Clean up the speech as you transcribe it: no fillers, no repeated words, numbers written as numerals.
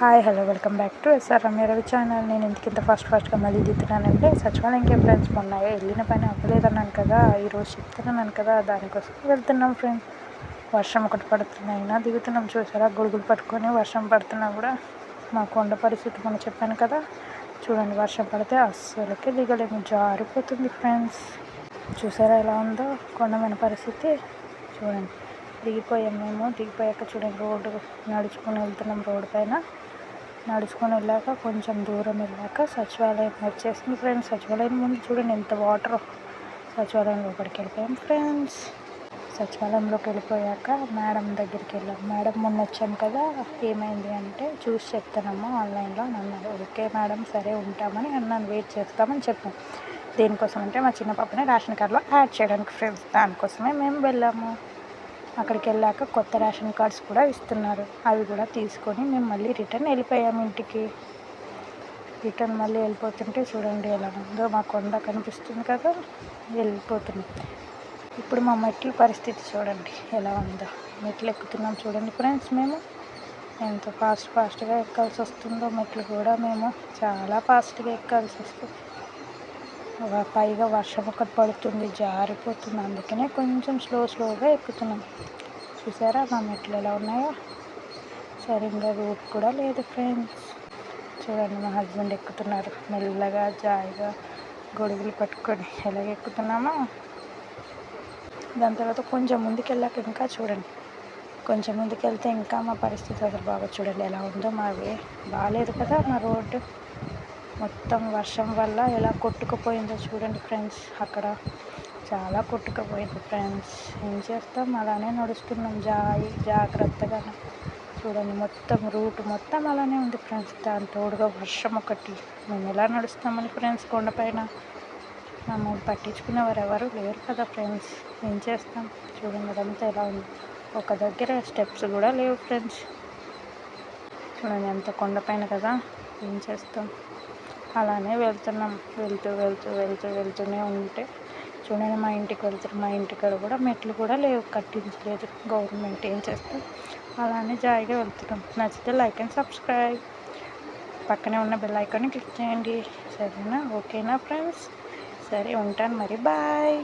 Hi hello welcome back to SR Ramya Ravi channel. నేను ఇంతకింత ఫస్ట్గా మళ్ళీ దిగుతున్నానంటే సచివాలయంకి ఫ్రెండ్స్ మొన్న వెళ్ళిన పని అవ్వలేదన్నాను కదా, ఈరోజు చెప్తున్నాను కదా, దానికోసం వెళ్తున్నాం ఫ్రెండ్స్. వర్షం ఒకటి పడుతున్నాయినా దిగుతున్నాం. చూసారా, గొడుగులు పట్టుకొని వర్షం పడుతున్నా కూడా మా కొండ పరిస్థితి మొన్న చెప్పాను కదా, చూడండి వర్షం పడితే అస్సలకే దిగలేము, జారిపోతుంది ఫ్రెండ్స్. చూసారా ఎలా ఉందో కొండమైన పరిస్థితి. చూడండి దిగిపోయాం మేము. దిగిపోయాక చూడండి రోడ్డు నడుచుకొని వెళ్తున్నాం. రోడ్డు పైన నడుచుకొని వెళ్ళాక కొంచెం దూరం వెళ్ళాక సచివాలయం వచ్చేసింది ఫ్రెండ్స్. సచివాలయం ముందు చూడండి ఎంత వాటర్. సచివాలయం లోపలికి వెళ్ళిపోయాం ఫ్రెండ్స్. సచివాలయంలోకి వెళ్ళిపోయాక మేడం దగ్గరికి వెళ్ళాం. మేడం మొన్న వచ్చాం కదా, ఏమైంది అంటే చూసి చెప్తానమ్మా ఆన్లైన్లో అని అన్నారు. ఓకే మేడం సరే ఉంటామని అన్నాను, వెయిట్ చేస్తామని చెప్పాను. దేనికోసం అంటే మా చిన్న పాపని రేషన్ కార్డులో యాడ్ చేయడానికి ఫ్రెండ్స్. దానికోసమే మేము వెళ్ళాము. అక్కడికి వెళ్ళాక కొత్త రేషన్ కార్డ్స్ కూడా ఇస్తున్నారు. అవి కూడా తీసుకొని మేము మళ్ళీ రిటర్న్ వెళ్ళిపోయాము ఇంటికి. రిటర్న్ మళ్ళీ వెళ్ళిపోతుంటే చూడండి ఎలా ఉందో, మా కొండ కనిపిస్తుంది కదా, వెళ్ళిపోతున్నాం. ఇప్పుడు మా మెట్ల పరిస్థితి చూడండి ఎలా ఉందో. మెట్లు ఎక్కుతున్నాం చూడండి ఫ్రెండ్స్. మేము ఎంత ఫాస్ట్గా ఎక్కాల్సి వస్తుందో మెట్లు కూడా. మేము చాలా ఫాస్ట్గా ఎక్కాల్సి వస్తుంది. పైగా వర్షం ఒకటి పడుతుంది, జారిపోతుంది. అందుకనే కొంచెం స్లోగా ఎక్కుతున్నాం. చూసారా మా మెట్లు ఎలా ఉన్నాయో. సరిగ్గా రూట్ కూడా లేదు ఫ్రెండ్స్. చూడండి మా హస్బెండ్ ఎక్కుతున్నారు మెల్లగా జాయిగా గొడుగులు పట్టుకొని ఎలాగ ఎక్కుతున్నామో. దాని తర్వాత కొంచెం ముందుకెళ్ళాక ఇంకా చూడండి, కొంచెం ముందుకెళ్తే ఇంకా మా పరిస్థితి అసలు బాగా చూడండి ఎలా ఉందో. మావి బాగాలేదు కదా, మా రోడ్డు మొత్తం వర్షం వల్ల ఎలా కొట్టుకుపోయిందో చూడండి ఫ్రెండ్స్. అక్కడ చాలా కొట్టుకుపోయింది ఫ్రెండ్స్. ఏం చేస్తాం, అలానే నడుస్తున్నాం జాగ్రత్తగా. చూడండి మొత్తం రూట్ మొత్తం అలానే ఉంది ఫ్రెండ్స్. దాని తోడుగా వర్షం ఒకటి. మేము ఎలా నడుస్తామని ఫ్రెండ్స్ కొండపైన. మమ్మల్ని పట్టించుకునేవారు ఎవరు లేరు కదా ఫ్రెండ్స్. ఏం చేస్తాం చూడండి అదంతా ఎలా ఉంది. ఒక దగ్గర స్టెప్స్ కూడా లేవు ఫ్రెండ్స్. చూడండి ఎంత కొండపైన కదా, ఏం చేస్తాం అలానే వెళ్తున్నాం. వెళ్తూనే ఉంటే చూడండి మా ఇంటికి వెళ్తారు. మా ఇంటికాడ కూడా మెట్లు కూడా లేవు, కట్టించలేదు గవర్నమెంట్. ఏం చేస్తాం అలానే జాయిగా వెళ్తున్నాం. నచ్చితే లైక్ అండ్ సబ్స్క్రైబ్, పక్కనే ఉన్న బెల్ ఐకాన్ని క్లిక్ చేయండి. సరేనా, ఓకేనా ఫ్రెండ్స్? సరే ఉంటాను మరి, బాయ్.